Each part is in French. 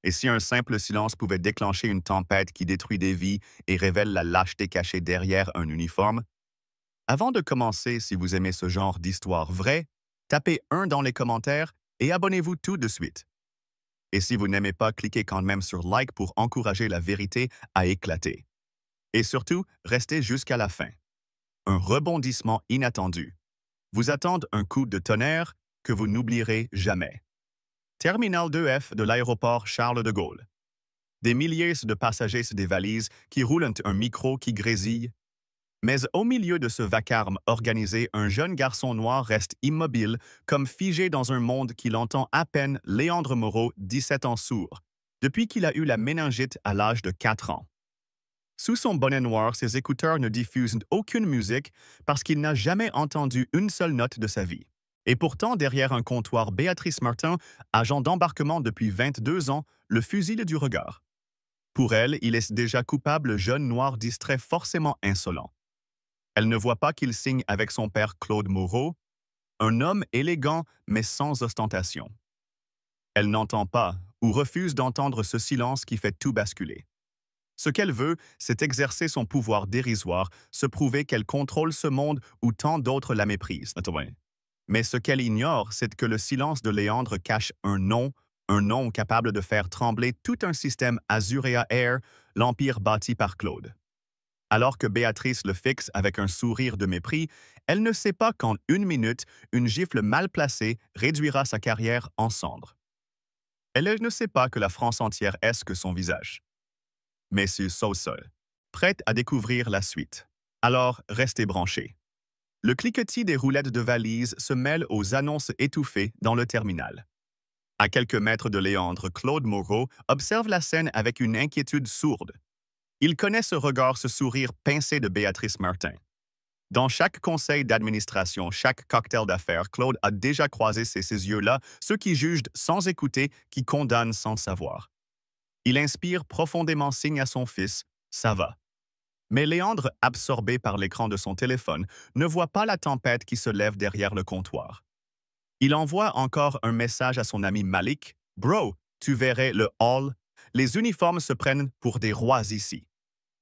Et si un simple silence pouvait déclencher une tempête qui détruit des vies et révèle la lâcheté cachée derrière un uniforme? Avant de commencer, si vous aimez ce genre d'histoire vraie, tapez 1 dans les commentaires et abonnez-vous tout de suite. Et si vous n'aimez pas, cliquez quand même sur like pour encourager la vérité à éclater. Et surtout, restez jusqu'à la fin. Un rebondissement inattendu vous attendent un coup de tonnerre que vous n'oublierez jamais. Terminal 2F de l'aéroport Charles de Gaulle. Des milliers de passagers se dévalisent, qui roulent un micro qui grésille. Mais au milieu de ce vacarme organisé, un jeune garçon noir reste immobile, comme figé dans un monde qu'il entend à peine. Léandre Moreau, 17 ans sourd, depuis qu'il a eu la méningite à l'âge de 4 ans. Sous son bonnet noir, ses écouteurs ne diffusent aucune musique parce qu'il n'a jamais entendu une seule note de sa vie. Et pourtant, derrière un comptoir, Béatrice Martin, agent d'embarquement depuis 22 ans, le fusille du regard. Pour elle, il est déjà coupable, jeune noir distrait, forcément insolent. Elle ne voit pas qu'il signe avec son père Claude Moreau, un homme élégant mais sans ostentation. Elle n'entend pas ou refuse d'entendre ce silence qui fait tout basculer. Ce qu'elle veut, c'est exercer son pouvoir dérisoire, se prouver qu'elle contrôle ce monde où tant d'autres la méprisent. Mais ce qu'elle ignore, c'est que le silence de Léandre cache un nom capable de faire trembler tout un système Azurea Air, l'empire bâti par Claude. Alors que Béatrice le fixe avec un sourire de mépris, elle ne sait pas qu'en 1 minute, une gifle mal placée réduira sa carrière en cendres. Elle ne sait pas que la France entière est que son visage. Mais c'est seul, prête à découvrir la suite. Alors, restez branchés. Le cliquetis des roulettes de valise se mêle aux annonces étouffées dans le terminal. À quelques mètres de Léandre, Claude Moreau observe la scène avec une inquiétude sourde. Il connaît ce regard, ce sourire pincé de Béatrice Martin. Dans chaque conseil d'administration, chaque cocktail d'affaires, Claude a déjà croisé ces yeux-là, ceux qui jugent sans écouter, qui condamnent sans savoir. Il inspire profondément, signe à son fils, ça va. Mais Léandre, absorbé par l'écran de son téléphone, ne voit pas la tempête qui se lève derrière le comptoir. Il envoie encore un message à son ami Malik. Bro, tu verrais le hall. Les uniformes se prennent pour des rois ici.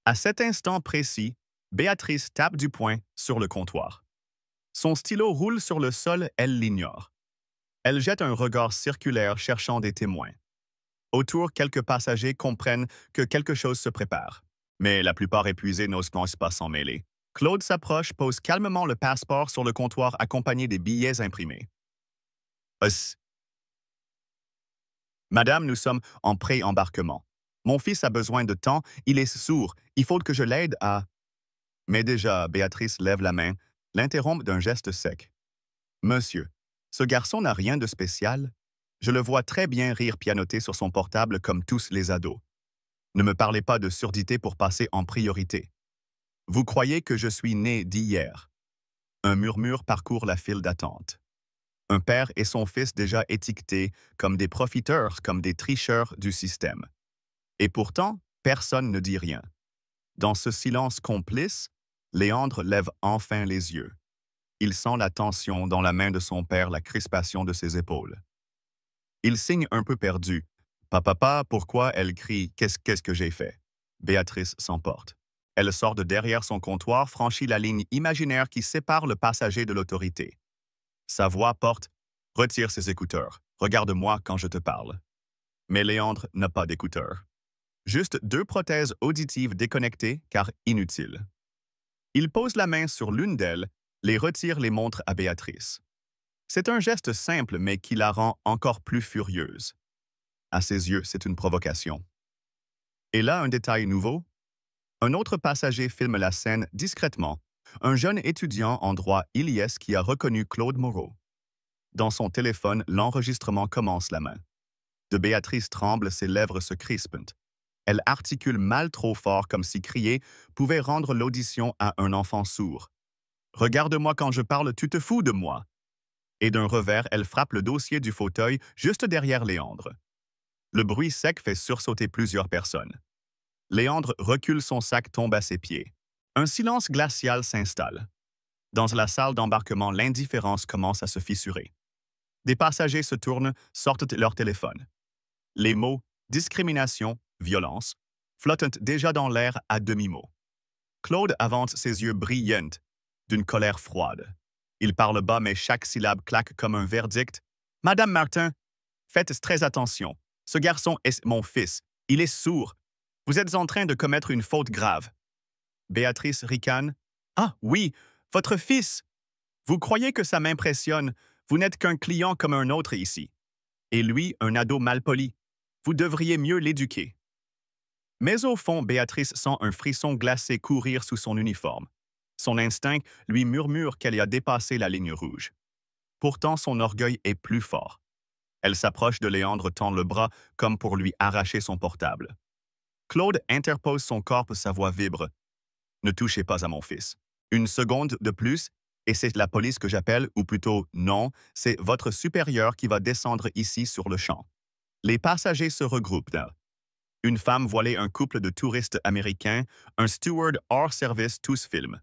À cet instant précis, Béatrice tape du poing sur le comptoir. Son stylo roule sur le sol, elle l'ignore. Elle jette un regard circulaire cherchant des témoins. Autour, quelques passagers comprennent que quelque chose se prépare. Mais la plupart épuisés n'osent pas s'en mêler. Claude s'approche, pose calmement le passeport sur le comptoir accompagné des billets imprimés. Madame, nous sommes en pré-embarquement. Mon fils a besoin de temps, il est sourd, il faut que je l'aide à... Mais déjà, Béatrice lève la main, l'interrompt d'un geste sec. Monsieur, ce garçon n'a rien de spécial. Je le vois très bien rire pianoter sur son portable comme tous les ados. Ne me parlez pas de surdité pour passer en priorité. Vous croyez que je suis né d'hier. Un murmure parcourt la file d'attente. Un père et son fils déjà étiquetés comme des profiteurs, comme des tricheurs du système. Et pourtant, personne ne dit rien. Dans ce silence complice, Léandre lève enfin les yeux. Il sent la tension dans la main de son père, la crispation de ses épaules. Il signe un peu perdu. Papa, pourquoi elle crie? Qu'est-ce que j'ai fait? Béatrice s'emporte. Elle sort de derrière son comptoir, franchit la ligne imaginaire qui sépare le passager de l'autorité. Sa voix porte « Retire ses écouteurs. Regarde-moi quand je te parle. » Mais Léandre n'a pas d'écouteurs. Juste 2 prothèses auditives déconnectées car inutiles. Il pose la main sur l'une d'elles, les retire, les montre à Béatrice. C'est un geste simple mais qui la rend encore plus furieuse. À ses yeux, c'est une provocation. Et là, un détail nouveau. Un autre passager filme la scène discrètement, un jeune étudiant en droit Ilyes qui a reconnu Claude Moreau. Dans son téléphone, l'enregistrement commence la main. De Béatrice tremble, ses lèvres se crispent. Elle articule mal trop fort comme si crier pouvait rendre l'audition à un enfant sourd. « Regarde-moi quand je parle, tu te fous de moi !» Et d'un revers, elle frappe le dossier du fauteuil juste derrière Léandre. Le bruit sec fait sursauter plusieurs personnes. Léandre recule, son sac tombe à ses pieds. Un silence glacial s'installe. Dans la salle d'embarquement, l'indifférence commence à se fissurer. Des passagers se tournent, sortent leur téléphone. Les mots discrimination, violence, flottent déjà dans l'air à demi-mot. Claude avance ses yeux brillants, d'une colère froide. Il parle bas, mais chaque syllabe claque comme un verdict. « Madame Martin, faites très attention. Ce garçon est mon fils. Il est sourd. Vous êtes en train de commettre une faute grave. » Béatrice ricane. « Ah oui, votre fils! Vous croyez que ça m'impressionne? Vous n'êtes qu'un client comme un autre ici. Et lui, un ado malpoli. Vous devriez mieux l'éduquer. » Mais au fond, Béatrice sent un frisson glacé courir sous son uniforme. Son instinct lui murmure qu'elle a dépassé la ligne rouge. Pourtant, son orgueil est plus fort. Elle s'approche de Léandre, tend le bras comme pour lui arracher son portable. Claude interpose son corps, sa voix vibre. « Ne touchez pas à mon fils. Une seconde de plus, et c'est la police que j'appelle, ou plutôt non, c'est votre supérieur qui va descendre ici sur le champ. » Les passagers se regroupent. Une femme voilée, un couple de touristes américains, un steward hors service, tous filment.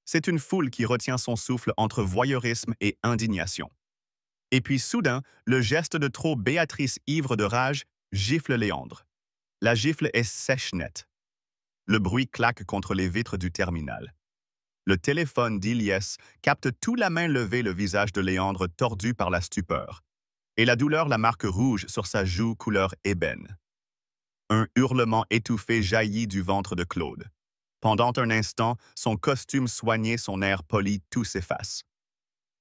C'est une foule qui retient son souffle entre voyeurisme et indignation. Et puis soudain, le geste de trop, Béatrice, ivre de rage, gifle Léandre. La gifle est sèche nette. Le bruit claque contre les vitres du terminal. Le téléphone d'Iliès capte tout, la main levée, le visage de Léandre tordu par la stupeur. Et la douleur, la marque rouge sur sa joue couleur ébène. Un hurlement étouffé jaillit du ventre de Claude. Pendant un instant, son costume soigné, son air poli, tout s'efface.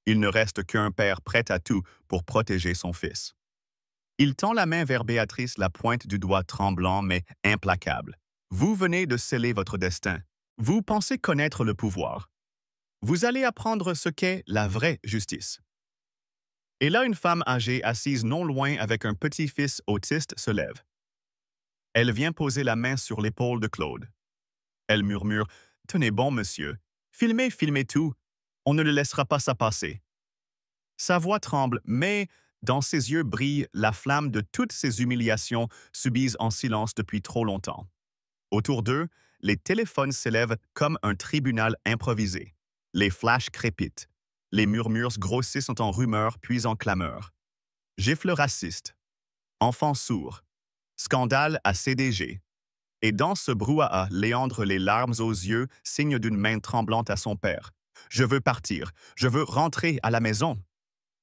Il ne reste qu'un père prêt à tout pour protéger son fils. Il tend la main vers Béatrice, la pointe du doigt tremblant mais implacable. « Vous venez de sceller votre destin. Vous pensez connaître le pouvoir. Vous allez apprendre ce qu'est la vraie justice. » Et là, une femme âgée assise non loin avec un petit-fils autiste se lève. Elle vient poser la main sur l'épaule de Claude. Elle murmure « Tenez bon, monsieur. Filmez, filmez tout. On ne le laissera pas ça passer. » Sa voix tremble, mais dans ses yeux brille la flamme de toutes ces humiliations subies en silence depuis trop longtemps. Autour d'eux, les téléphones s'élèvent comme un tribunal improvisé. Les flashs crépitent. Les murmures grossissent en rumeurs puis en clameurs. Gifles racistes. Enfants sourds. Scandale à CDG. Et dans ce brouhaha, Léandre, les larmes aux yeux, signe d'une main tremblante à son père. « Je veux partir. Je veux rentrer à la maison. »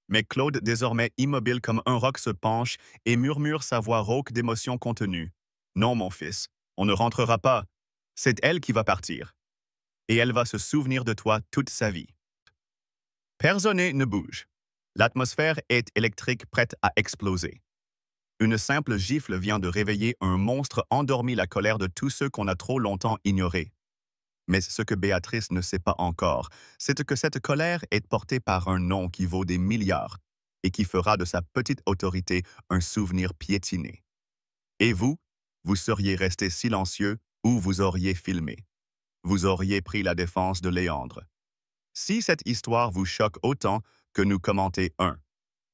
Mais Claude, désormais immobile comme un roc, se penche et murmure, sa voix rauque d'émotion contenue. « Non, mon fils, on ne rentrera pas. C'est elle qui va partir. Et elle va se souvenir de toi toute sa vie. » Personne ne bouge. L'atmosphère est électrique, prête à exploser. Une simple gifle vient de réveiller un monstre endormi, la colère de tous ceux qu'on a trop longtemps ignorés. Mais ce que Béatrice ne sait pas encore, c'est que cette colère est portée par un nom qui vaut des milliards et qui fera de sa petite autorité un souvenir piétiné. Et vous, vous seriez resté silencieux ou vous auriez filmé. Vous auriez pris la défense de Léandre. Si cette histoire vous choque autant, que nous commentez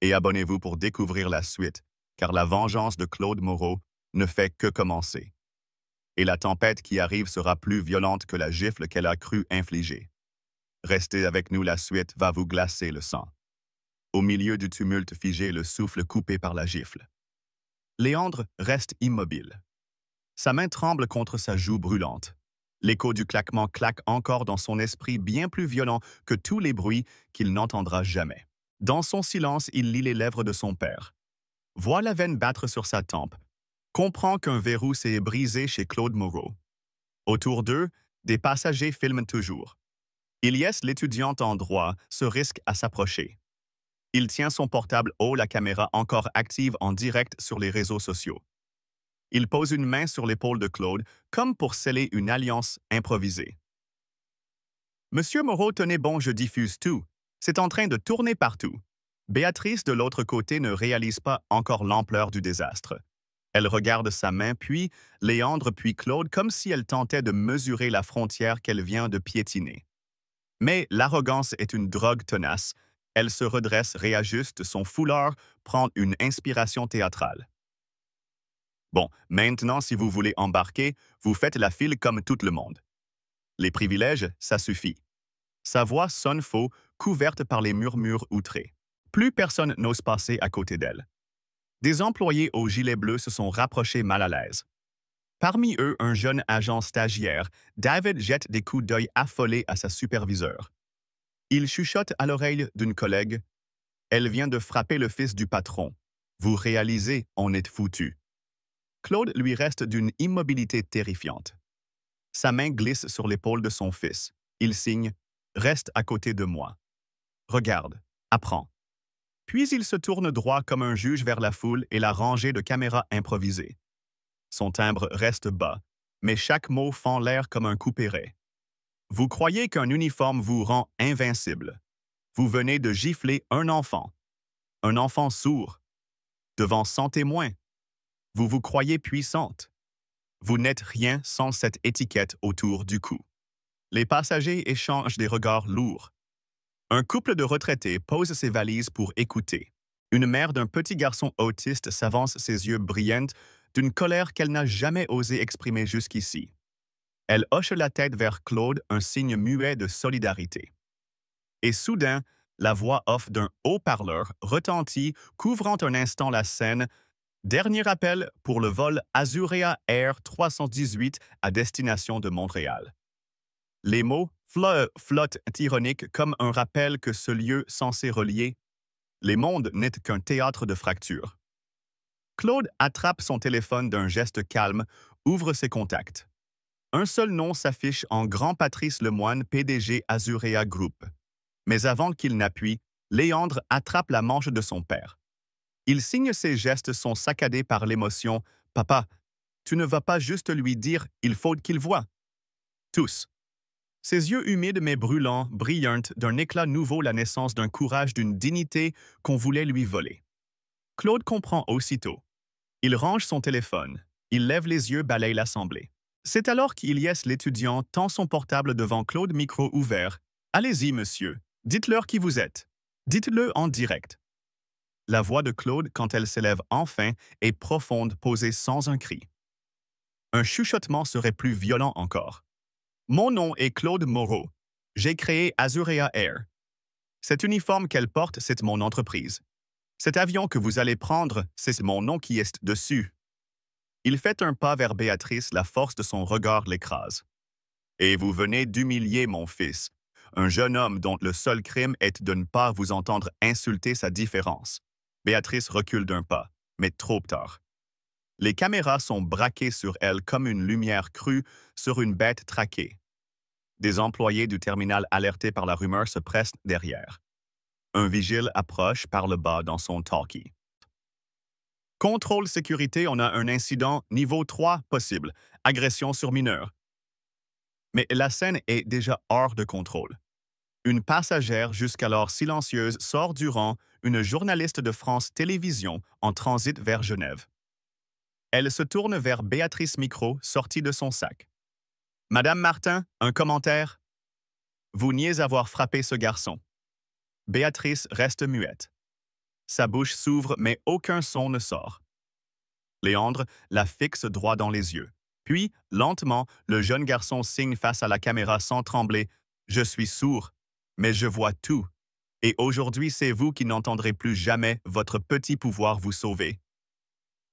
et abonnez-vous pour découvrir la suite, car la vengeance de Claude Moreau ne fait que commencer. Et la tempête qui arrive sera plus violente que la gifle qu'elle a cru infliger. Restez avec nous, la suite va vous glacer le sang. Au milieu du tumulte figé, le souffle coupé par la gifle. Léandre reste immobile. Sa main tremble contre sa joue brûlante. L'écho du claquement claque encore dans son esprit, bien plus violent que tous les bruits qu'il n'entendra jamais. Dans son silence, il lit les lèvres de son père. Voit la veine battre sur sa tempe. Comprend qu'un verrou s'est brisé chez Claude Moreau. Autour d'eux, des passagers filment toujours. Iliès, l'étudiante en droit, se risque à s'approcher. Il tient son portable haut, la caméra encore active en direct sur les réseaux sociaux. Il pose une main sur l'épaule de Claude, comme pour sceller une alliance improvisée. « Monsieur Moreau, tenez bon, je diffuse tout. C'est en train de tourner partout. » Béatrice, de l'autre côté, ne réalise pas encore l'ampleur du désastre. Elle regarde sa main, puis Léandre, puis Claude, comme si elle tentait de mesurer la frontière qu'elle vient de piétiner. Mais l'arrogance est une drogue tenace. Elle se redresse, réajuste son foulard, prend une inspiration théâtrale. Bon, maintenant, si vous voulez embarquer, vous faites la file comme tout le monde. Les privilèges, ça suffit. Sa voix sonne faux, couverte par les murmures outrés. Plus personne n'ose passer à côté d'elle. Des employés au gilet bleu se sont rapprochés mal à l'aise. Parmi eux, un jeune agent stagiaire, David jette des coups d'œil affolés à sa superviseure. Il chuchote à l'oreille d'une collègue. Elle vient de frapper le fils du patron. Vous réalisez, on est foutu. Claude lui reste d'une immobilité terrifiante. Sa main glisse sur l'épaule de son fils. Il signe « Reste à côté de moi. Regarde, apprends. » Puis il se tourne droit comme un juge vers la foule et la rangée de caméras improvisées. Son timbre reste bas, mais chaque mot fend l'air comme un couperet. Vous croyez qu'un uniforme vous rend invincible. Vous venez de gifler un enfant sourd, devant 100 témoins. Vous vous croyez puissante. Vous n'êtes rien sans cette étiquette autour du cou. Les passagers échangent des regards lourds. Un couple de retraités pose ses valises pour écouter. Une mère d'un petit garçon autiste s'avance ses yeux brillants d'une colère qu'elle n'a jamais osé exprimer jusqu'ici. Elle hoche la tête vers Claude, un signe muet de solidarité. Et soudain, la voix off d'un haut-parleur retentit, couvrant un instant la scène. Dernier appel pour le vol Azurea Air 318 à destination de Montréal. Les mots flottent ironiques comme un rappel que ce lieu censé relier les mondes n'est qu'un théâtre de fractures. Claude attrape son téléphone d'un geste calme, ouvre ses contacts. Un seul nom s'affiche en grand Patrice Lemoine, PDG Azurea Group. Mais avant qu'il n'appuie, Léandre attrape la manche de son père. Il signe ses gestes sont saccadés par l'émotion. « Papa, tu ne vas pas juste lui dire « il faut qu'il voie ». Tous. Ses yeux humides mais brûlants, brillants, d'un éclat nouveau la naissance d'un courage, d'une dignité qu'on voulait lui voler. Claude comprend aussitôt. Il range son téléphone. Il lève les yeux, balaye l'assemblée. C'est alors qu'Iliès l'étudiant tend son portable devant Claude, micro ouvert. « Allez-y, monsieur. Dites-leur qui vous êtes. Dites-le en direct. » La voix de Claude, quand elle s'élève enfin, est profonde, posée sans un cri. Un chuchotement serait plus violent encore. Mon nom est Claude Moreau. J'ai créé Azurea Air. Cet uniforme qu'elle porte, c'est mon entreprise. Cet avion que vous allez prendre, c'est mon nom qui est dessus. Il fait un pas vers Béatrice, la force de son regard l'écrase. Et vous venez d'humilier mon fils, un jeune homme dont le seul crime est de ne pas vous entendre insulter sa différence. Béatrice recule d'un pas, mais trop tard. Les caméras sont braquées sur elle comme une lumière crue sur une bête traquée. Des employés du terminal alertés par la rumeur se pressent derrière. Un vigile approche par le bas dans son talkie. Contrôle sécurité, on a un incident niveau 3 possible, agression sur mineur. Mais la scène est déjà hors de contrôle. Une passagère jusqu'alors silencieuse sort du rang, une journaliste de France Télévisions en transit vers Genève. Elle se tourne vers Béatrice Micro, sortie de son sac. « Madame Martin, un commentaire? » Vous niez avoir frappé ce garçon. Béatrice reste muette. Sa bouche s'ouvre, mais aucun son ne sort. Léandre la fixe droit dans les yeux. Puis, lentement, le jeune garçon signe face à la caméra sans trembler. « Je suis sourd, mais je vois tout. Et aujourd'hui, c'est vous qui n'entendrez plus jamais votre petit pouvoir vous sauver. »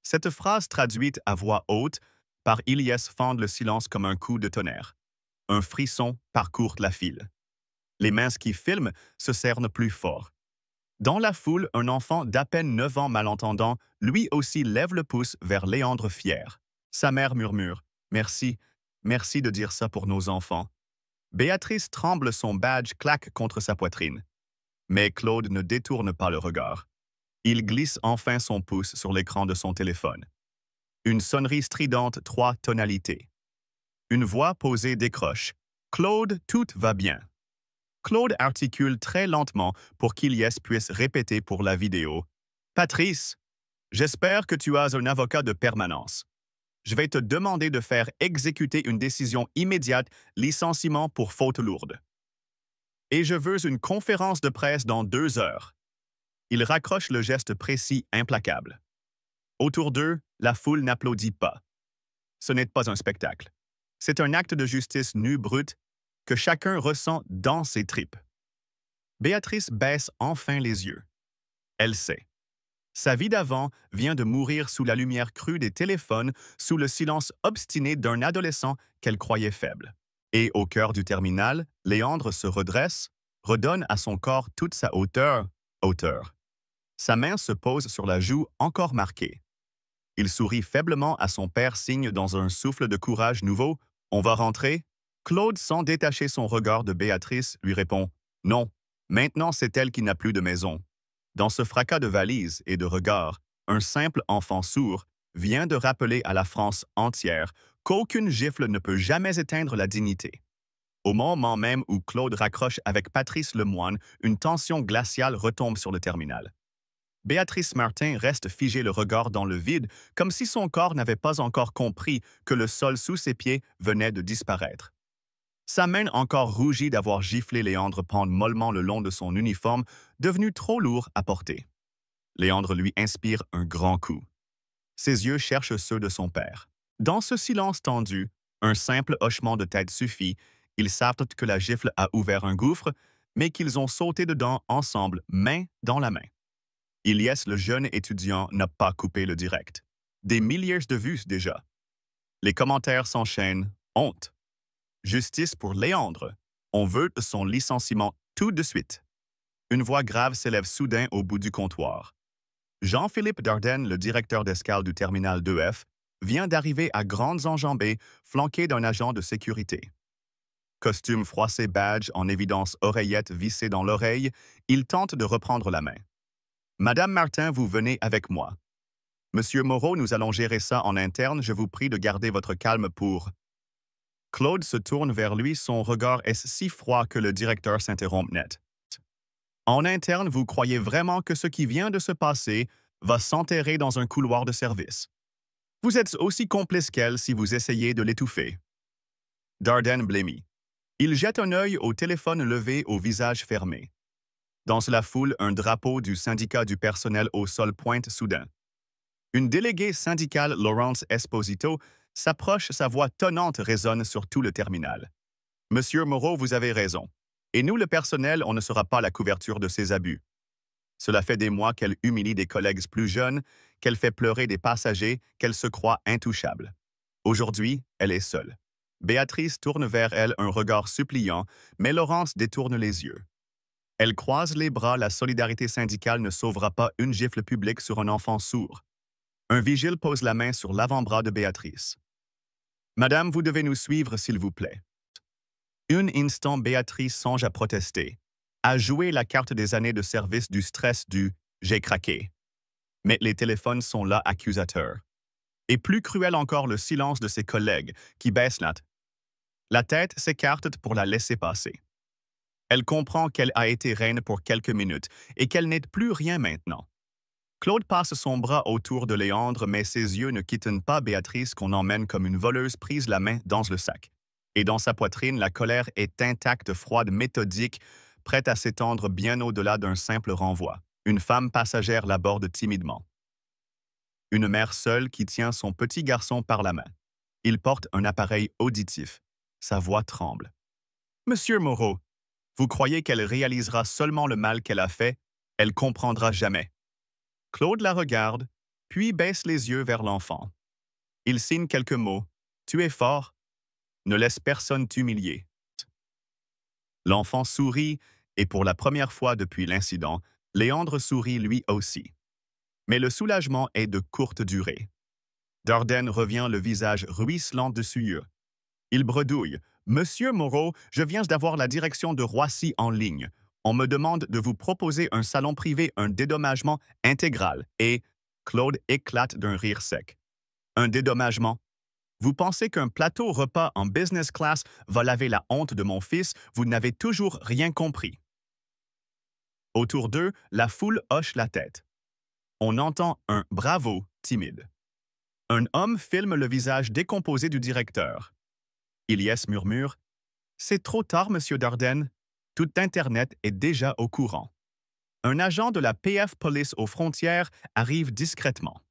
Cette phrase traduite à voix haute par Iliès fend le silence comme un coup de tonnerre. Un frisson parcourt la file. Les mains qui filment se cernent plus fort. Dans la foule, un enfant d'à peine 9 ans malentendant, lui aussi lève le pouce vers Léandre fier. Sa mère murmure « Merci, merci de dire ça pour nos enfants. » Béatrice tremble, son badge claque contre sa poitrine. Mais Claude ne détourne pas le regard. Il glisse enfin son pouce sur l'écran de son téléphone. Une sonnerie stridente, 3 tonalités. Une voix posée décroche. « Claude, tout va bien. » Claude articule très lentement pour qu'Iliès puisse répéter pour la vidéo. « Patrice, j'espère que tu as un avocat de permanence. Je vais te demander de faire exécuter une décision immédiate, licenciement pour faute lourde. Et je veux une conférence de presse dans 2 heures. » Il raccroche le geste précis, implacable. Autour d'eux, la foule n'applaudit pas. Ce n'est pas un spectacle. C'est un acte de justice nu, brut, que chacun ressent dans ses tripes. Béatrice baisse enfin les yeux. Elle sait. Sa vie d'avant vient de mourir sous la lumière crue des téléphones, sous le silence obstiné d'un adolescent qu'elle croyait faible. Et au cœur du terminal, Léandre se redresse, redonne à son corps toute sa hauteur. Sa main se pose sur la joue encore marquée. Il sourit faiblement à son père, signe dans un souffle de courage nouveau. « On va rentrer ?» Claude, sans détacher son regard de Béatrice, lui répond « Non, maintenant c'est elle qui n'a plus de maison. » Dans ce fracas de valises et de regards, un simple enfant sourd vient de rappeler à la France entière qu'aucune gifle ne peut jamais éteindre la dignité. Au moment même où Claude raccroche avec Patrice Lemoine, une tension glaciale retombe sur le terminal. Béatrice Martin reste figée, le regard dans le vide, comme si son corps n'avait pas encore compris que le sol sous ses pieds venait de disparaître. Sa main encore rougie d'avoir giflé Léandre pend mollement le long de son uniforme, devenu trop lourd à porter. Léandre lui inspire un grand coup. Ses yeux cherchent ceux de son père. Dans ce silence tendu, un simple hochement de tête suffit. Ils savent que la gifle a ouvert un gouffre, mais qu'ils ont sauté dedans ensemble, main dans la main. Ilyes, le jeune étudiant, n'a pas coupé le direct. Des milliers de vues déjà. Les commentaires s'enchaînent. Honte. Justice pour Léandre. On veut son licenciement tout de suite. Une voix grave s'élève soudain au bout du comptoir. Jean-Philippe Dardenne, le directeur d'escale du terminal 2F, vient d'arriver à grandes enjambées, flanqué d'un agent de sécurité. Costume froissé, badge en évidence, oreillette vissée dans l'oreille, il tente de reprendre la main. « Madame Martin, vous venez avec moi. Monsieur Moreau, nous allons gérer ça en interne, je vous prie de garder votre calme pour... » Claude se tourne vers lui, son regard est si froid que le directeur s'interrompt net. « En interne, vous croyez vraiment que ce qui vient de se passer va s'enterrer dans un couloir de service? Vous êtes aussi complice qu'elle si vous essayez de l'étouffer. » Dardenne blêmit. Il jette un œil au téléphone levé, au visage fermé. Dans la foule, un drapeau du syndicat du personnel au sol pointe soudain. Une déléguée syndicale, Laurence Esposito, s'approche, sa voix tonnante résonne sur tout le terminal. « Monsieur Moreau, vous avez raison. Et nous, le personnel, on ne sera pas la couverture de ces abus. Cela fait des mois qu'elle humilie des collègues plus jeunes, qu'elle fait pleurer des passagers, qu'elle se croit intouchable. Aujourd'hui, elle est seule. » Béatrice tourne vers elle un regard suppliant, mais Laurence détourne les yeux. Elle croise les bras, la solidarité syndicale ne sauvera pas une gifle publique sur un enfant sourd. Un vigile pose la main sur l'avant-bras de Béatrice. « Madame, vous devez nous suivre, s'il vous plaît. » Un instant, Béatrice songe à protester, à jouer la carte des années de service du stress du « j'ai craqué ». Mais les téléphones sont là accusateurs. Et plus cruel encore, le silence de ses collègues qui baissent la tête, s'écarte pour la laisser passer. Elle comprend qu'elle a été reine pour quelques minutes et qu'elle n'est plus rien maintenant. Claude passe son bras autour de Léandre, mais ses yeux ne quittent pas Béatrice qu'on emmène comme une voleuse prise la main dans le sac. Et dans sa poitrine, la colère est intacte, froide, méthodique, prête à s'étendre bien au-delà d'un simple renvoi. Une femme passagère l'aborde timidement. Une mère seule qui tient son petit garçon par la main. Il porte un appareil auditif. Sa voix tremble. « Monsieur Moreau, vous croyez qu'elle réalisera seulement le mal qu'elle a fait? Elle comprendra jamais. » Claude la regarde, puis baisse les yeux vers l'enfant. Il signe quelques mots. « Tu es fort. Ne laisse personne t'humilier. » L'enfant sourit, et pour la première fois depuis l'incident, Léandre sourit lui aussi. Mais le soulagement est de courte durée. Dardenne revient, le visage ruisselant de sueur. Il bredouille. « Monsieur Moreau, je viens d'avoir la direction de Roissy en ligne. On me demande de vous proposer un salon privé, un dédommagement intégral. » Et Claude éclate d'un rire sec. « Un dédommagement? Vous pensez qu'un plateau repas en business class va laver la honte de mon fils? Vous n'avez toujours rien compris. » Autour d'eux, la foule hoche la tête. On entend un « bravo » timide. Un homme filme le visage décomposé du directeur. Ilyes murmure « C'est trop tard, monsieur Dardenne. Tout Internet est déjà au courant. » Un agent de la PF Police aux frontières arrive discrètement.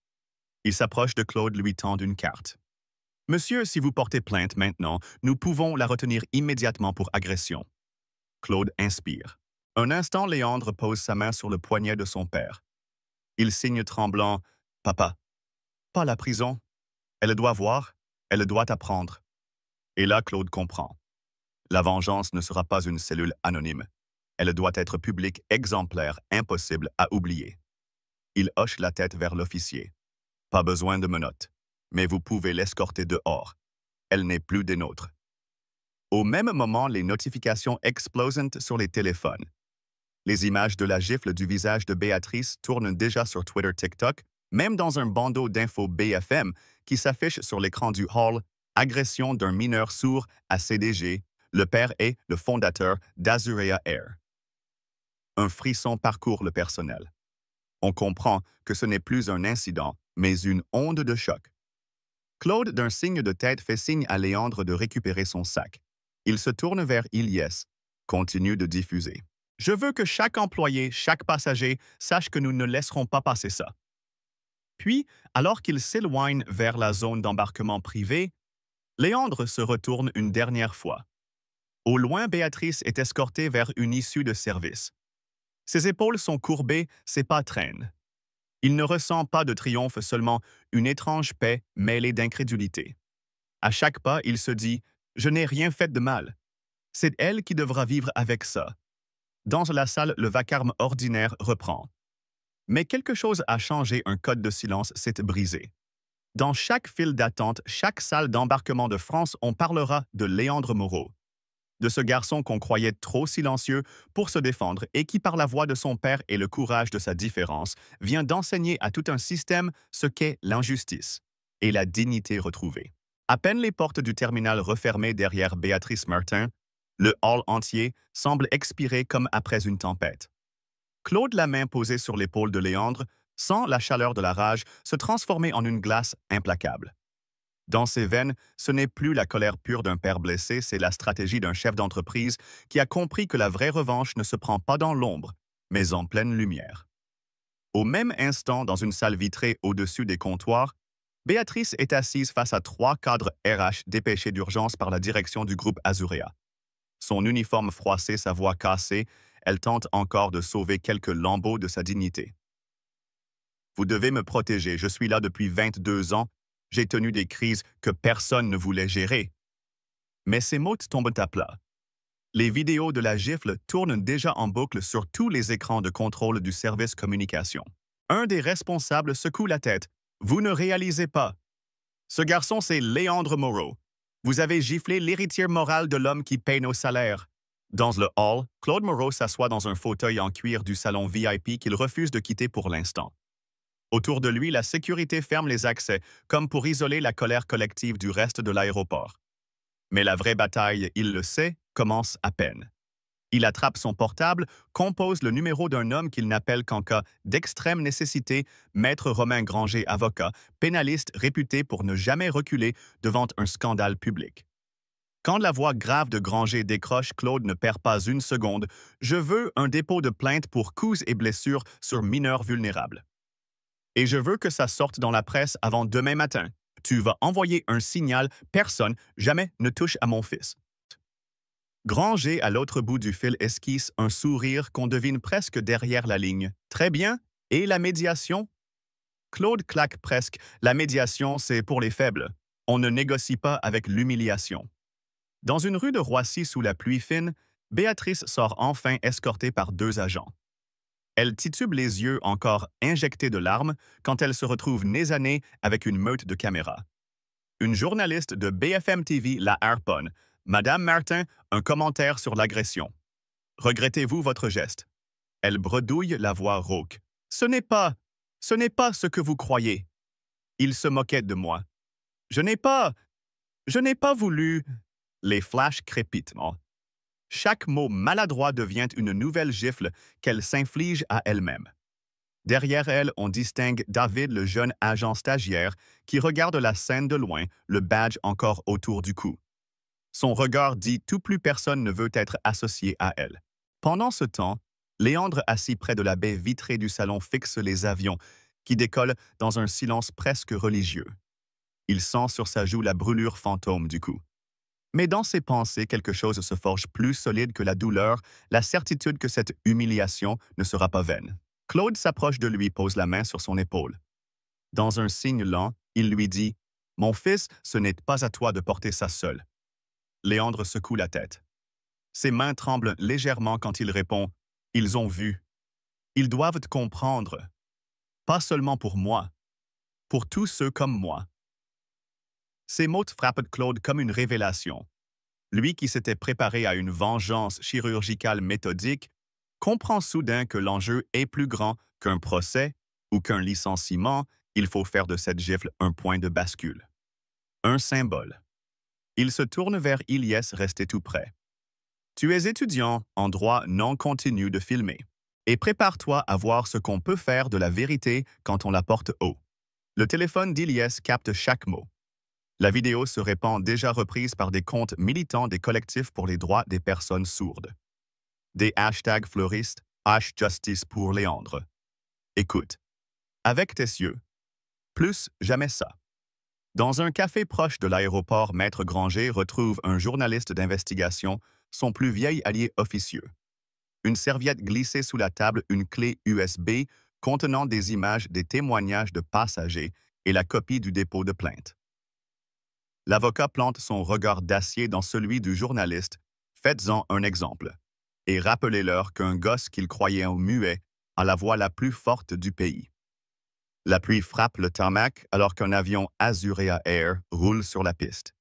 Il s'approche de Claude, lui tend une carte. « Monsieur, si vous portez plainte maintenant, nous pouvons la retenir immédiatement pour agression. » Claude inspire. Un instant, Léandre pose sa main sur le poignet de son père. Il signe tremblant. Papa, pas la prison. Elle doit voir, elle doit apprendre. Et là, Claude comprend. La vengeance ne sera pas une cellule anonyme. Elle doit être publique, exemplaire, impossible à oublier. Il hoche la tête vers l'officier. Pas besoin de menottes, mais vous pouvez l'escorter dehors. Elle n'est plus des nôtres. Au même moment, les notifications explosent sur les téléphones. Les images de la gifle du visage de Béatrice tournent déjà sur Twitter, TikTok, même dans un bandeau d'infos BFM qui s'affiche sur l'écran du hall « Agression d'un mineur sourd à CDG, le père est le fondateur d'Azurea Air ». Un frisson parcourt le personnel. On comprend que ce n'est plus un incident, mais une onde de choc. Claude, d'un signe de tête, fait signe à Léandre de récupérer son sac. Il se tourne vers Ilyes, continue de diffuser. Je veux que chaque employé, chaque passager sache que nous ne laisserons pas passer ça. Puis, alors qu'il s'éloigne vers la zone d'embarquement privé, Léandre se retourne une dernière fois. Au loin, Béatrice est escortée vers une issue de service. Ses épaules sont courbées, ses pas traînent. Il ne ressent pas de triomphe, seulement une étrange paix mêlée d'incrédulité. À chaque pas, il se dit « Je n'ai rien fait de mal. C'est elle qui devra vivre avec ça. » Dans la salle, le vacarme ordinaire reprend. Mais quelque chose a changé, un code de silence s'est brisé. Dans chaque file d'attente, chaque salle d'embarquement de France, on parlera de Léandre Moreau, de ce garçon qu'on croyait trop silencieux pour se défendre et qui, par la voix de son père et le courage de sa différence, vient d'enseigner à tout un système ce qu'est l'injustice et la dignité retrouvée. À peine les portes du terminal refermées derrière Béatrice Martin, le hall entier semble expirer comme après une tempête. Claude, la main posée sur l'épaule de Léandre, sent la chaleur de la rage se transformer en une glace implacable. Dans ses veines, ce n'est plus la colère pure d'un père blessé, c'est la stratégie d'un chef d'entreprise qui a compris que la vraie revanche ne se prend pas dans l'ombre, mais en pleine lumière. Au même instant, dans une salle vitrée au-dessus des comptoirs, Béatrice est assise face à 3 cadres RH dépêchés d'urgence par la direction du groupe Azurea. Son uniforme froissé, sa voix cassée, elle tente encore de sauver quelques lambeaux de sa dignité. « Vous devez me protéger, je suis là depuis 22 ans, j'ai tenu des crises que personne ne voulait gérer. » Mais ces mots tombent à plat. Les vidéos de la gifle tournent déjà en boucle sur tous les écrans de contrôle du service communication. Un des responsables secoue la tête. « Vous ne réalisez pas. Ce garçon, c'est Léandre Moreau. Vous avez giflé l'héritier moral de l'homme qui paye nos salaires. » Dans le hall, Claude Moreau s'assoit dans un fauteuil en cuir du salon VIP qu'il refuse de quitter pour l'instant. Autour de lui, la sécurité ferme les accès, comme pour isoler la colère collective du reste de l'aéroport. Mais la vraie bataille, il le sait, commence à peine. Il attrape son portable, compose le numéro d'un homme qu'il n'appelle qu'en cas d'extrême nécessité, Maître Romain Granger, avocat, pénaliste réputé pour ne jamais reculer devant un scandale public. Quand la voix grave de Granger décroche, Claude ne perd pas une seconde. « Je veux un dépôt de plainte pour coups et blessures sur mineurs vulnérables. Et je veux que ça sorte dans la presse avant demain matin. Tu vas envoyer un signal, personne, jamais ne touche à mon fils. » Granger, à l'autre bout du fil, esquisse un sourire qu'on devine presque derrière la ligne. « Très bien. Et la médiation ?» Claude claque presque. « La médiation, c'est pour les faibles. On ne négocie pas avec l'humiliation. » Dans une rue de Roissy sous la pluie fine, Béatrice sort enfin escortée par 2 agents. Elle titube les yeux encore injectés de larmes quand elle se retrouve nez à nez avec une meute de caméras. Une journaliste de BFM TV la harponne. « Madame Martin, un commentaire sur l'agression. Regrettez-vous votre geste? » Elle bredouille, la voix rauque. « Ce n'est pas ce que vous croyez. » Il se moquait de moi. « Je n'ai pas voulu... » Les flashs crépitent. Chaque mot maladroit devient une nouvelle gifle qu'elle s'inflige à elle-même. Derrière elle, on distingue David, le jeune agent stagiaire, qui regarde la scène de loin, le badge encore autour du cou. Son regard dit « tout plus personne ne veut être associé à elle ». Pendant ce temps, Léandre, assis près de la baie vitrée du salon, fixe les avions, qui décollent dans un silence presque religieux. Il sent sur sa joue la brûlure fantôme du cou. Mais dans ses pensées, quelque chose se forge plus solide que la douleur, la certitude que cette humiliation ne sera pas vaine. Claude s'approche de lui, pose la main sur son épaule. Dans un signe lent, il lui dit « Mon fils, ce n'est pas à toi de porter ça seul. » Léandre secoue la tête. Ses mains tremblent légèrement quand il répond « Ils ont vu. Ils doivent te comprendre. Pas seulement pour moi, pour tous ceux comme moi. » Ces mots frappent Claude comme une révélation. Lui qui s'était préparé à une vengeance chirurgicale méthodique, comprend soudain que l'enjeu est plus grand qu'un procès ou qu'un licenciement. Il faut faire de cette gifle un point de bascule. Un symbole. Il se tourne vers Ilyes resté tout près. Tu es étudiant en droit non continu de filmer. Et prépare-toi à voir ce qu'on peut faire de la vérité quand on la porte haut. Le téléphone d'Ilyes capte chaque mot. La vidéo se répand déjà reprise par des comptes militants des collectifs pour les droits des personnes sourdes. Des hashtags fleuristes, #Justice pour Léandre. Écoute. Avec tes yeux. Plus jamais ça. Dans un café proche de l'aéroport, Maître Granger retrouve un journaliste d'investigation, son plus vieil allié officieux. Une serviette glissée sous la table, une clé USB contenant des images des témoignages de passagers et la copie du dépôt de plainte. L'avocat plante son regard d'acier dans celui du journaliste. Faites-en un exemple. Et rappelez-leur qu'un gosse qu'il croyait en muet a la voix la plus forte du pays. La pluie frappe le tarmac alors qu'un avion Azurea Air roule sur la piste.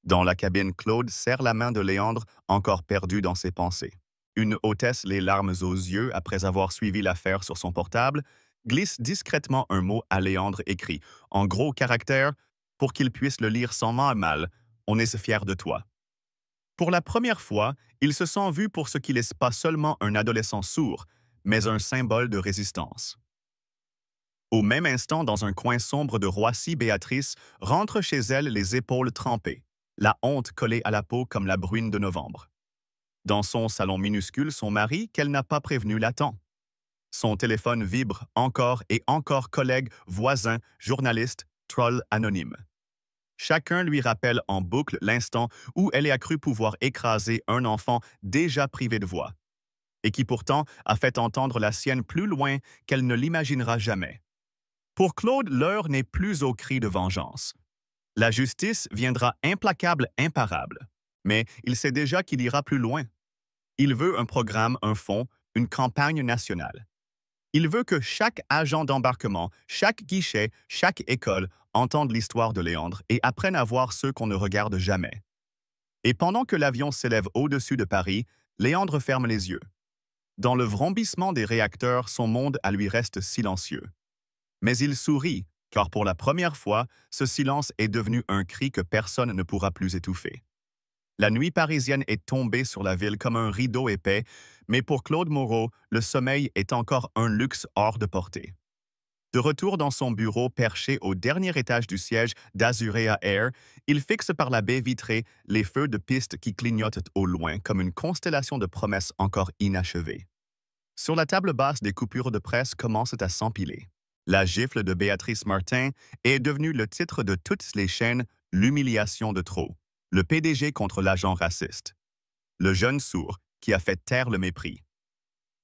Dans la cabine, Claude serre la main de Léandre, encore perdu dans ses pensées. Une hôtesse, les larmes aux yeux après avoir suivi l'affaire sur son portable, glisse discrètement un mot à Léandre écrit, en gros caractères, pour qu'il puisse le lire sans mal. On est fier de toi. Pour la première fois, il se sent vu pour ce qu'il est pas seulement un adolescent sourd, mais un symbole de résistance. Au même instant, dans un coin sombre de Roissy, Béatrice rentre chez elle les épaules trempées, la honte collée à la peau comme la bruine de novembre. Dans son salon minuscule, son mari, qu'elle n'a pas prévenu, l'attend. Son téléphone vibre encore et encore, collègues, voisins, journalistes, trolls anonymes. Chacun lui rappelle en boucle l'instant où elle a cru pouvoir écraser un enfant déjà privé de voix, et qui pourtant a fait entendre la sienne plus loin qu'elle ne l'imaginera jamais. Pour Claude, l'heure n'est plus au cri de vengeance. La justice viendra implacable, imparable. Mais il sait déjà qu'il ira plus loin. Il veut un programme, un fonds, une campagne nationale. Il veut que chaque agent d'embarquement, chaque guichet, chaque école entende l'histoire de Léandre et apprenne à voir ceux qu'on ne regarde jamais. Et pendant que l'avion s'élève au-dessus de Paris, Léandre ferme les yeux. Dans le vrombissement des réacteurs, son monde à lui reste silencieux. Mais il sourit, car pour la première fois, ce silence est devenu un cri que personne ne pourra plus étouffer. La nuit parisienne est tombée sur la ville comme un rideau épais, mais pour Claude Moreau, le sommeil est encore un luxe hors de portée. De retour dans son bureau perché au dernier étage du siège d'Azurea Air, il fixe par la baie vitrée les feux de piste qui clignotent au loin comme une constellation de promesses encore inachevées. Sur la table basse, des coupures de presse commencent à s'empiler. La gifle de Béatrice Martin est devenue le titre de toutes les chaînes « L'humiliation de trop », le PDG contre l'agent raciste. Le jeune sourd qui a fait taire le mépris.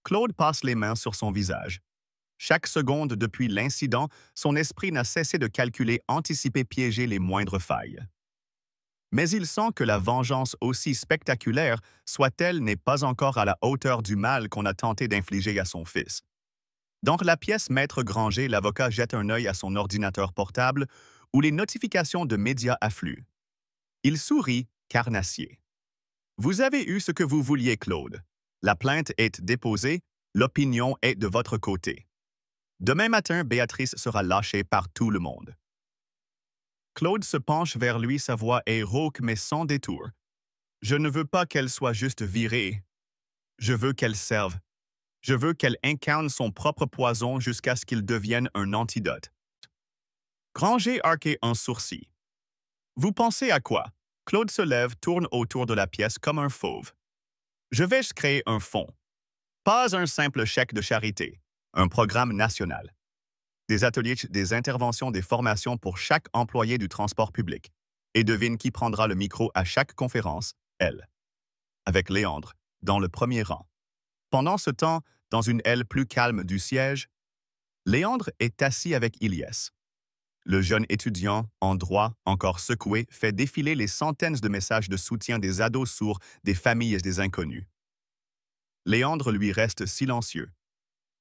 Claude passe les mains sur son visage. Chaque seconde depuis l'incident, son esprit n'a cessé de calculer, anticiper, piéger les moindres failles. Mais il sent que la vengeance, aussi spectaculaire soit-elle, n'est pas encore à la hauteur du mal qu'on a tenté d'infliger à son fils. Dans la pièce Maître Granger, l'avocat jette un œil à son ordinateur portable où les notifications de médias affluent. Il sourit, carnassier. Vous avez eu ce que vous vouliez, Claude. La plainte est déposée, l'opinion est de votre côté. Demain matin, Béatrice sera lâchée par tout le monde. Claude se penche vers lui, sa voix est rauque mais sans détour. Je ne veux pas qu'elle soit juste virée. Je veux qu'elle serve. Je veux qu'elle incarne son propre poison jusqu'à ce qu'il devienne un antidote. Granger arquait un sourcil. Vous pensez à quoi? Claude se lève, tourne autour de la pièce comme un fauve. Je vais créer un fonds. Pas un simple chèque de charité, un programme national. Des ateliers, des interventions, des formations pour chaque employé du transport public. Et devine qui prendra le micro à chaque conférence? Elle. Avec Léandre, dans le premier rang. Pendant ce temps, Dans une aile plus calme du siège, Léandre est assis avec Ilyes. Le jeune étudiant, en droit, encore secoué, fait défiler les centaines de messages de soutien des ados sourds, des familles et des inconnus. Léandre lui reste silencieux.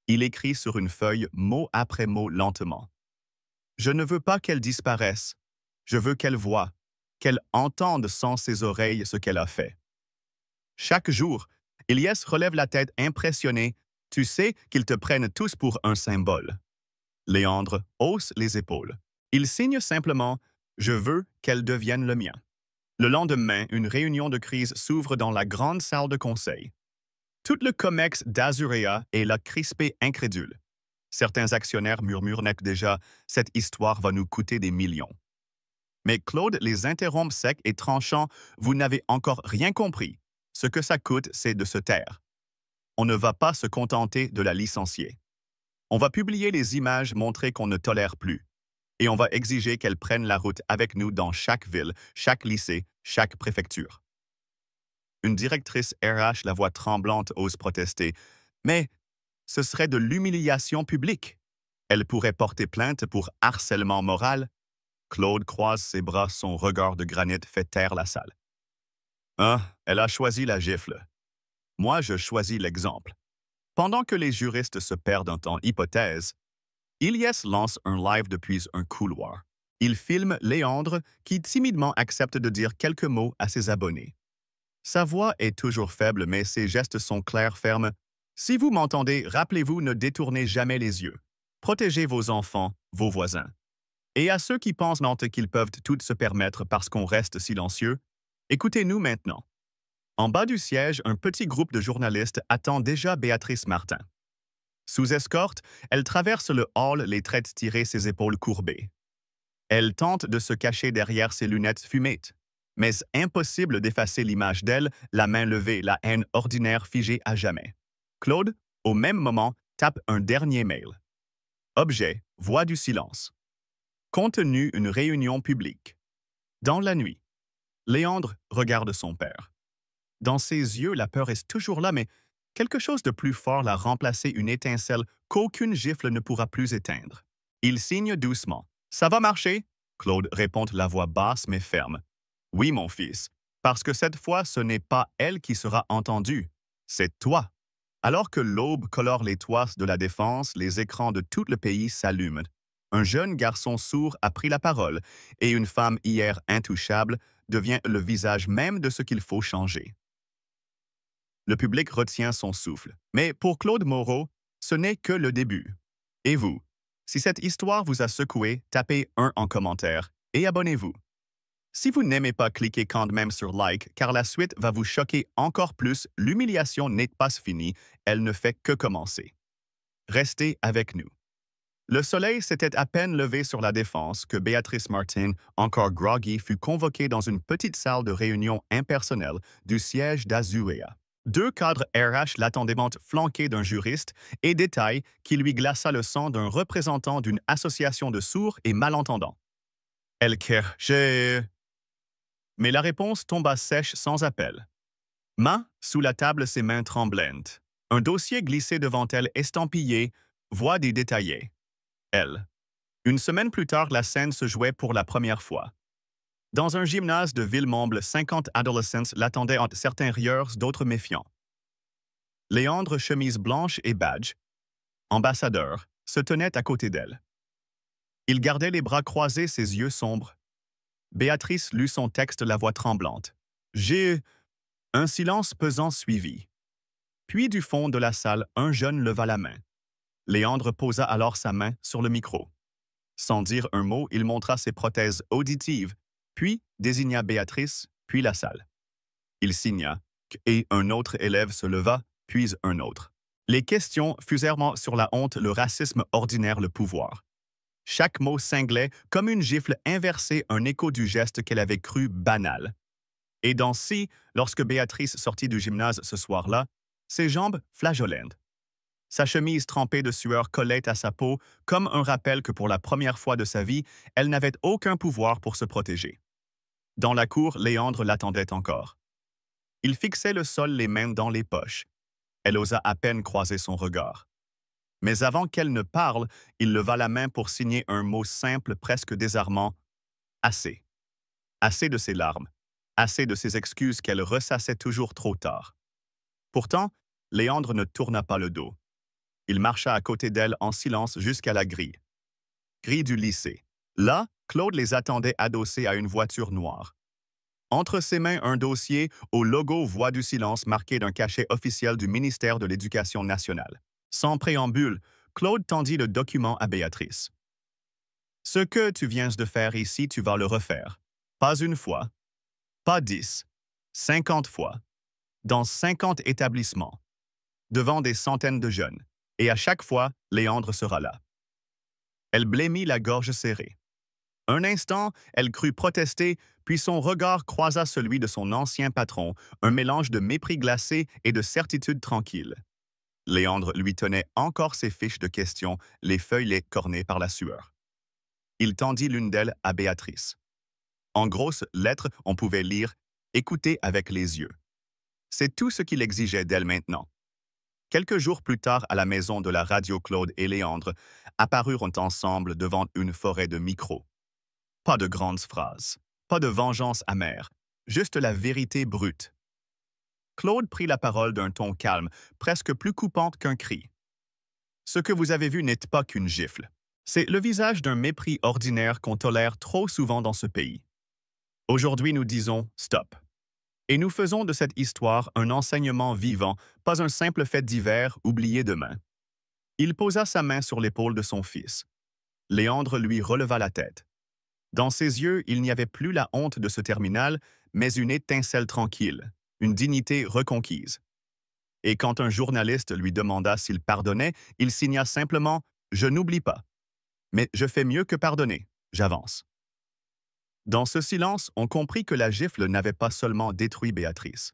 Il écrit sur une feuille mot après mot lentement. Je ne veux pas qu'elle disparaisse. Je veux qu'elle voie, qu'elle entende sans ses oreilles ce qu'elle a fait. Chaque jour, Ilyes relève la tête impressionné. Tu sais qu'ils te prennent tous pour un symbole. Léandre hausse les épaules. Il signe simplement « Je veux qu'elle devienne le mien ». Le lendemain, une réunion de crise s'ouvre dans la grande salle de conseil. Tout le COMEX d'Azurea est là crispé incrédule. Certains actionnaires murmurent déjà « Cette histoire va nous coûter des millions ». Mais Claude les interrompt secs et tranchant « Vous n'avez encore rien compris. Ce que ça coûte, c'est de se taire. On ne va pas se contenter de la licencier. On va publier les images montrées qu'on ne tolère plus. Et on va exiger qu'elle prenne la route avec nous dans chaque ville, chaque lycée, chaque préfecture. » Une directrice RH, la voix tremblante, ose protester. « Mais ce serait de l'humiliation publique. Elle pourrait porter plainte pour harcèlement moral. » Claude croise ses bras, son regard de granit fait taire la salle. « Ah, elle a choisi la gifle. Moi, je choisis l'exemple. » Pendant que les juristes se perdent en hypothèses, Ilyes lance un live depuis un couloir. Il filme Léandre qui timidement accepte de dire quelques mots à ses abonnés. Sa voix est toujours faible, mais ses gestes sont clairs, fermes. « Si vous m'entendez, rappelez-vous, ne détournez jamais les yeux. Protégez vos enfants, vos voisins. Et à ceux qui pensent qu'ils peuvent tout se permettre parce qu'on reste silencieux, écoutez-nous maintenant. » En bas du siège, un petit groupe de journalistes attend déjà Béatrice Martin. Sous escorte, elle traverse le hall, les traits tirées, ses épaules courbées. Elle tente de se cacher derrière ses lunettes fumées. Mais impossible d'effacer l'image d'elle, la main levée, la haine ordinaire figée à jamais. Claude, au même moment, tape un dernier mail. Objet, voix du silence. Contenu, une réunion publique. Dans la nuit, Léandre regarde son père. Dans ses yeux, la peur est toujours là, mais quelque chose de plus fort l'a remplacé, une étincelle qu'aucune gifle ne pourra plus éteindre. Il signe doucement. « Ça va marcher ?» Claude répond la voix basse mais ferme. « Oui, mon fils, parce que cette fois, ce n'est pas elle qui sera entendue, c'est toi. » Alors que l'aube colore les toits de la Défense, les écrans de tout le pays s'allument. Un jeune garçon sourd a pris la parole et une femme hier intouchable devient le visage même de ce qu'il faut changer. Le public retient son souffle. Mais pour Claude Moreau, ce n'est que le début. Et vous? Si cette histoire vous a secoué, tapez 1 en commentaire et abonnez-vous. Si vous n'aimez pas, cliquez quand même sur like, car la suite va vous choquer encore plus. L'humiliation n'est pas finie, elle ne fait que commencer. Restez avec nous. Le soleil s'était à peine levé sur la Défense que Béatrice Martin, encore groggy, fut convoquée dans une petite salle de réunion impersonnelle du siège d'Azurea. 2 cadres RH l'attendaient flanqués d'un juriste et détail qui lui glaça le sang d'un représentant d'une association de sourds et malentendants. « j'ai... » Mais la réponse tomba sèche sans appel. Main sous la table, ses mains tremblantes. Un dossier glissé devant elle, estampillé, voix détaillée. Elle. Une semaine plus tard, la scène se jouait pour la première fois. Dans un gymnase de Villemomble, 50 adolescents l'attendaient entre certains rieurs, d'autres méfiants. Léandre, chemise blanche et badge, ambassadeur, se tenait à côté d'elle. Il gardait les bras croisés, ses yeux sombres. Béatrice lut son texte, la voix tremblante. « J'ai... » Un silence pesant suivit. Puis du fond de la salle, un jeune leva la main. Léandre posa alors sa main sur le micro. Sans dire un mot, il montra ses prothèses auditives, puis désigna Béatrice, puis la salle. Il signa, et un autre élève se leva, puis un autre. Les questions fusèrent sur la honte, le racisme ordinaire, le pouvoir. Chaque mot cinglait comme une gifle inversée, un écho du geste qu'elle avait cru banal. Et dans lorsque Béatrice sortit du gymnase ce soir-là, ses jambes flageolentes. Sa chemise trempée de sueur collait à sa peau comme un rappel que pour la première fois de sa vie, elle n'avait aucun pouvoir pour se protéger. Dans la cour, Léandre l'attendait encore. Il fixait le sol, les mains dans les poches. Elle osa à peine croiser son regard. Mais avant qu'elle ne parle, il leva la main pour signer un mot simple, presque désarmant. Assez. Assez de ses larmes. Assez de ses excuses qu'elle ressassait toujours trop tard. Pourtant, Léandre ne tourna pas le dos. Il marcha à côté d'elle en silence jusqu'à la grille. Grille du lycée. Là, Claude les attendait adossés à une voiture noire. Entre ses mains, un dossier au logo Voix du silence marqué d'un cachet officiel du ministère de l'Éducation nationale. Sans préambule, Claude tendit le document à Béatrice. Ce que tu viens de faire ici, tu vas le refaire. Pas une fois, pas 10, 50 fois, dans 50 établissements, devant des centaines de jeunes. Et à chaque fois, Léandre sera là. Elle blêmit la gorge serrée. Un instant, elle crut protester, puis son regard croisa celui de son ancien patron, un mélange de mépris glacé et de certitude tranquille. Léandre lui tenait encore ses fiches de questions, les feuillets cornées par la sueur. Il tendit l'une d'elles à Béatrice. En grosses lettres, on pouvait lire « Écoutez avec les yeux ». C'est tout ce qu'il exigeait d'elle maintenant. Quelques jours plus tard, à la maison de la radio, Claude et Léandre apparurent ensemble devant une forêt de micros. Pas de grandes phrases, pas de vengeance amère, juste la vérité brute. Claude prit la parole d'un ton calme, presque plus coupant qu'un cri. Ce que vous avez vu n'est pas qu'une gifle. C'est le visage d'un mépris ordinaire qu'on tolère trop souvent dans ce pays. Aujourd'hui, nous disons « stop ». Et nous faisons de cette histoire un enseignement vivant, pas un simple fait divers oublié demain. Il posa sa main sur l'épaule de son fils. Léandre lui releva la tête. Dans ses yeux, il n'y avait plus la honte de ce terminal, mais une étincelle tranquille, une dignité reconquise. Et quand un journaliste lui demanda s'il pardonnait, il signa simplement « Je n'oublie pas. Mais je fais mieux que pardonner, j'avance ». Dans ce silence, on comprit que la gifle n'avait pas seulement détruit Béatrice.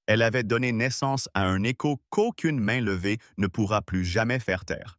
Elle avait donné naissance à un écho qu'aucune main levée ne pourra plus jamais faire taire.